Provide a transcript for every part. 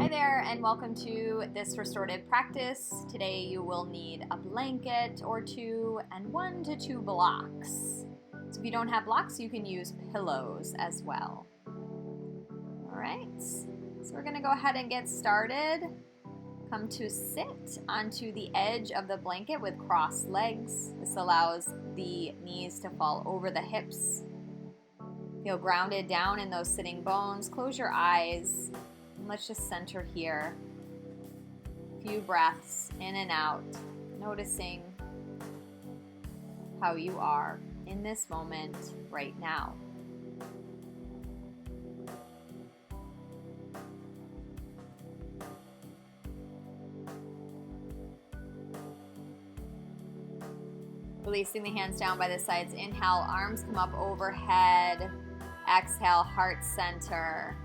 Hi there, and welcome to this restorative practice. Today you will need a blanket or two and 1 to 2 blocks. So if you don't have blocks, you can use pillows as well. All right, so we're going to go ahead and get started. Come to sit onto the edge of the blanket with crossed legs. This allows the knees to fall over the hips. Feel grounded down in those sitting bones. Close your eyes. Let's just center here. A few breaths in and out, noticing how you are in this moment right now. Releasing the hands down by the sides. Inhale, arms come up overhead. Exhale, heart center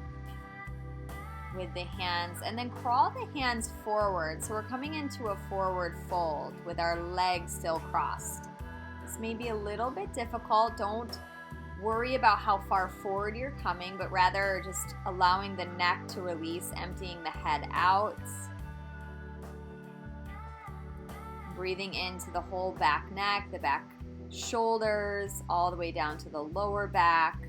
with the hands, and then crawl the hands forward. So we're coming into a forward fold with our legs still crossed. This may be a little bit difficult. Don't worry about how far forward you're coming, but rather just allowing the neck to release, emptying the head out. Breathing into the whole back neck, the back shoulders, all the way down to the lower back.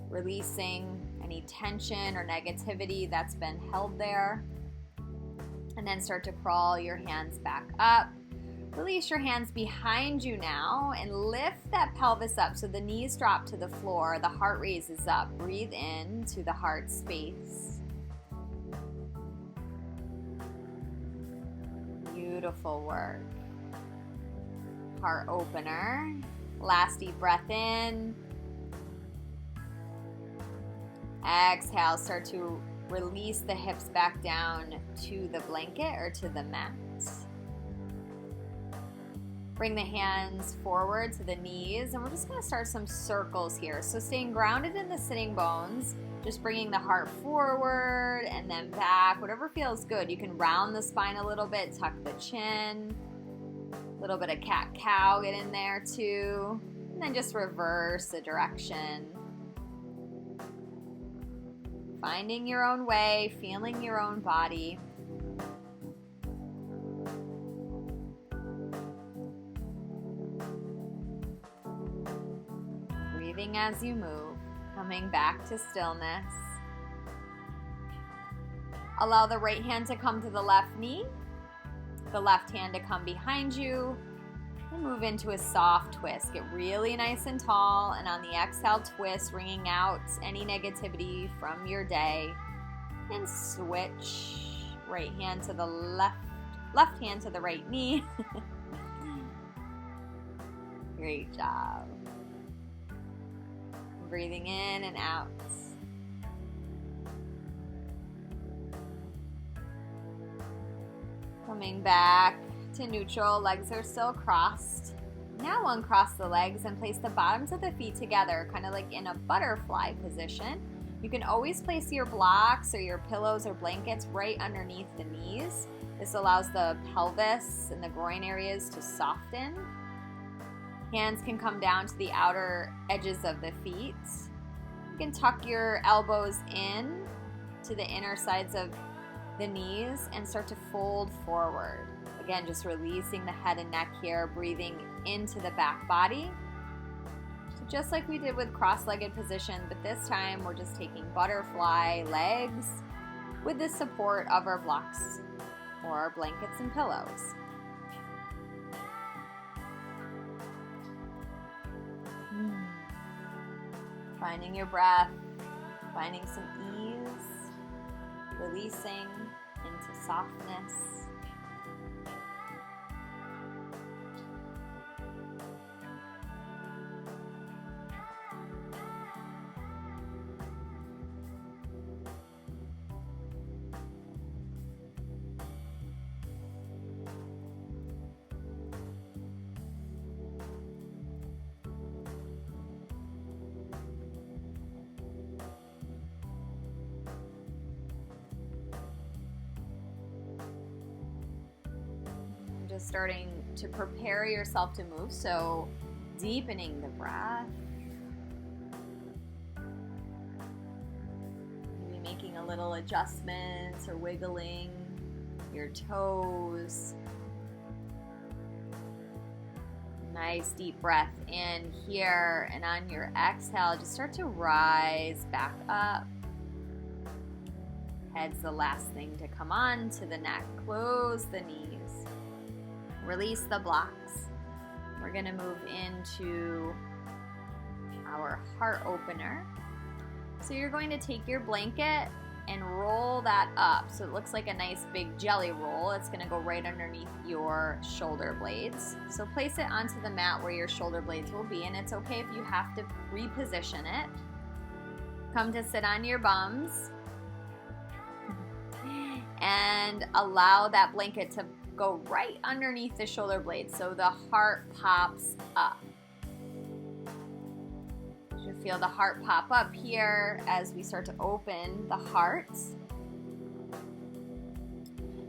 Releasing any tension or negativity that's been held there. And then start to crawl your hands back up. Release your hands behind you now and lift that pelvis up so the knees drop to the floor, the heart raises up. Breathe in to the heart space. Beautiful work. Heart opener. Last deep breath in. Exhale, start to release the hips back down to the blanket or to the mat. Bring the hands forward to the knees, and we're just going to start some circles here. So staying grounded in the sitting bones, just bringing the heart forward and then back, whatever feels good. You can round the spine a little bit, tuck the chin, a little bit of cat-cow, get in there too, and then just reverse the direction. Finding your own way, feeling your own body. Breathing as you move, coming back to stillness. Allow the right hand to come to the left knee, the left hand to come behind you, and move into a soft twist. Get really nice and tall, and on the exhale, twist, wringing out any negativity from your day. And switch. Right hand to the left hand to the right knee. Great job. Breathing in and out. Coming back to neutral, legs are still crossed. Now uncross the legs and place the bottoms of the feet together, kind of like in a butterfly position. You can always place your blocks or your pillows or blankets right underneath the knees. This allows the pelvis and the groin areas to soften. Hands can come down to the outer edges of the feet. You can tuck your elbows in to the inner sides of the knees and start to fold forward. Again, just releasing the head and neck here, breathing into the back body. So just like we did with cross-legged position, but this time we're just taking butterfly legs with the support of our blocks or our blankets and pillows. Finding your breath, finding some ease, releasing into softness. Just starting to prepare yourself to move, so deepening the breath. Maybe making a little adjustments or wiggling your toes. Nice deep breath in here, and on your exhale, just start to rise back up. Head's the last thing to come on to the neck. Close the knees. Release the blocks. We're going to move into our heart opener. So you're going to take your blanket and roll that up so it looks like a nice big jelly roll. It's going to go right underneath your shoulder blades. So place it onto the mat where your shoulder blades will be, and it's okay if you have to reposition it. Come to sit on your bums and allow that blanket to go right underneath the shoulder blades so the heart pops up. You feel the heart pop up here as we start to open the heart.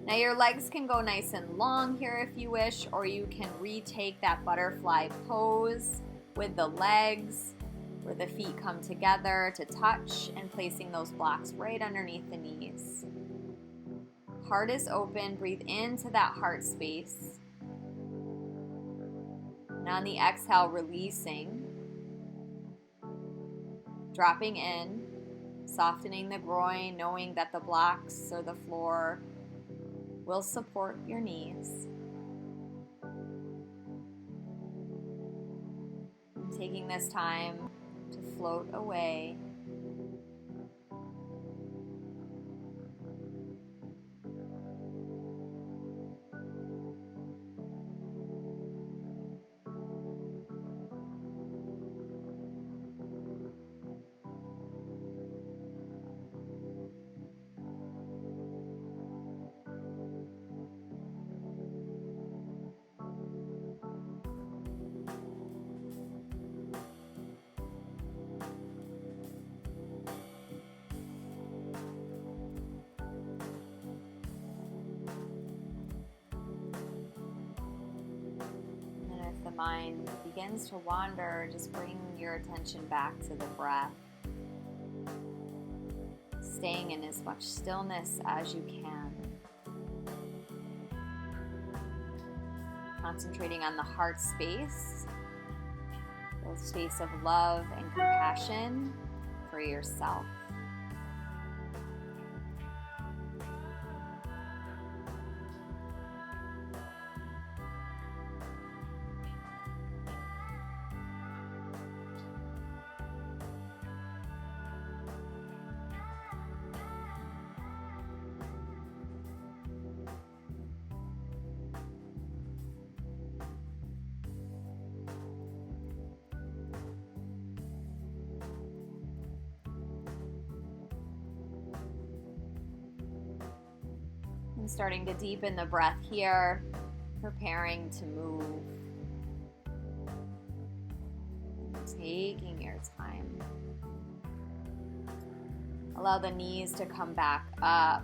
Now your legs can go nice and long here if you wish, or you can retake that butterfly pose with the legs where the feet come together to touch and placing those blocks right underneath the knees. Heart is open. Breathe into that heart space. And on the exhale, releasing. Dropping in, softening the groin, knowing that the blocks or the floor will support your knees. And taking this time to float away. Mind begins to wander, just bring your attention back to the breath, staying in as much stillness as you can, concentrating on the heart space, the space of love and compassion for yourself. Starting to deepen the breath here, preparing to move. Taking your time. Allow the knees to come back up.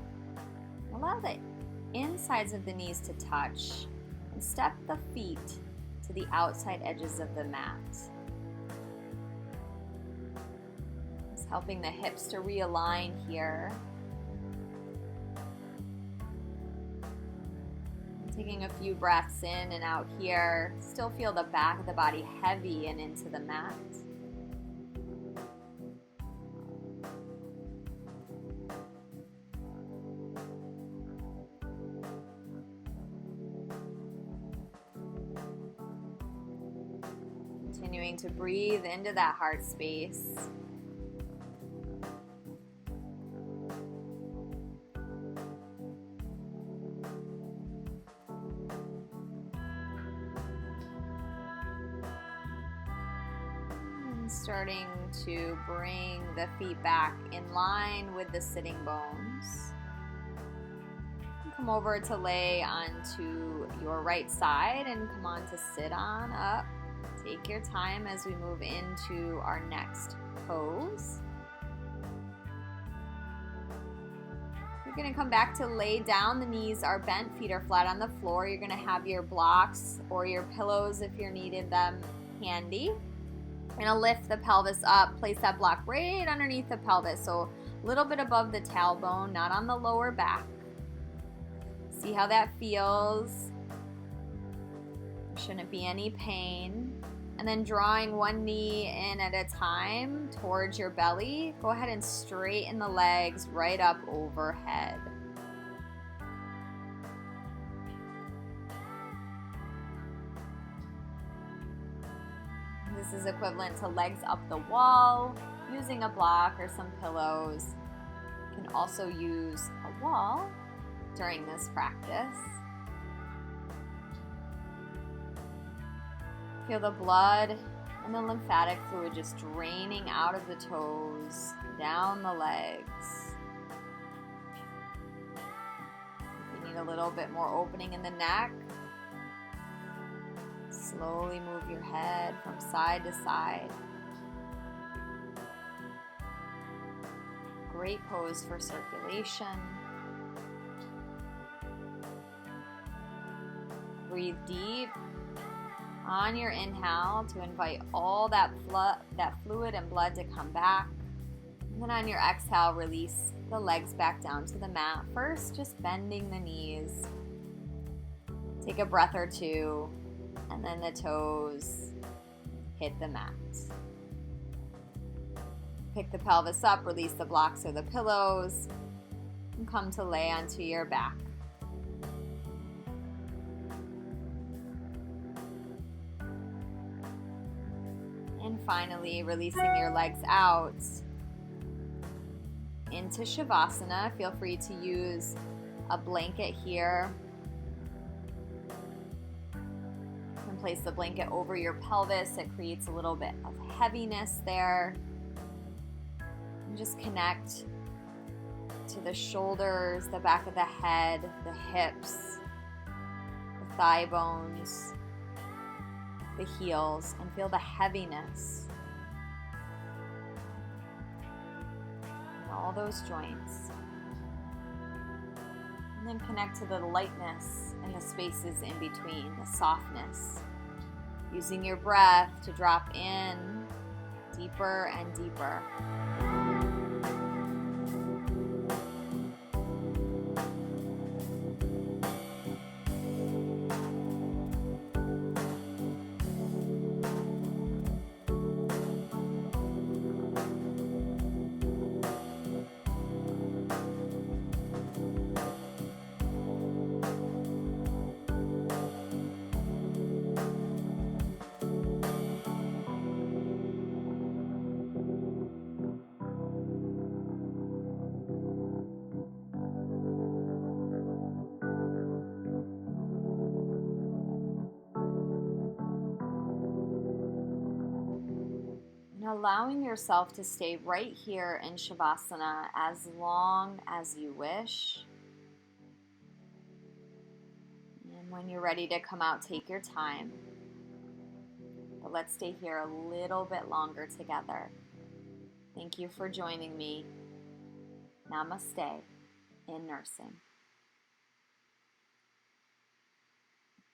Allow the insides of the knees to touch, and step the feet to the outside edges of the mat. It's helping the hips to realign here. Taking a few breaths in and out here. Still feel the back of the body heavy and into the mat. Continuing to breathe into that heart space. Starting to bring the feet back in line with the sitting bones. Come over to lay onto your right side and come on to sit on up. Take your time as we move into our next pose. You're going to come back to lay down. The knees are bent, feet are flat on the floor. You're going to have your blocks or your pillows if you're needing them handy. You're going to lift the pelvis up, place that block right underneath the pelvis. So a little bit above the tailbone, not on the lower back. See how that feels. There shouldn't be any pain. And then drawing one knee in at a time towards your belly, go ahead and straighten the legs right up overhead. This is equivalent to legs up the wall, using a block or some pillows. You can also use a wall during this practice. Feel the blood and the lymphatic fluid just draining out of the toes, down the legs. If you need a little bit more opening in the neck, slowly move your head from side to side. Great pose for circulation. Breathe deep on your inhale to invite all that fluid and blood to come back. And then on your exhale, release the legs back down to the mat. First, just bending the knees. Take a breath or two, and then the toes hit the mat. Pick the pelvis up, release the blocks or the pillows, and come to lay onto your back. And finally, releasing your legs out into Savasana. Feel free to use a blanket here. You can place the blanket over your pelvis. It creates a little bit of heaviness there. And just connect to the shoulders, the back of the head, the hips, the thigh bones, the heels, and feel the heaviness in all those joints. And then connect to the lightness and the spaces in between, the softness. Using your breath to drop in deeper and deeper. Allowing yourself to stay right here in Savasana as long as you wish. And when you're ready to come out, take your time. But let's stay here a little bit longer together. Thank you for joining me. Namaste in Nursing.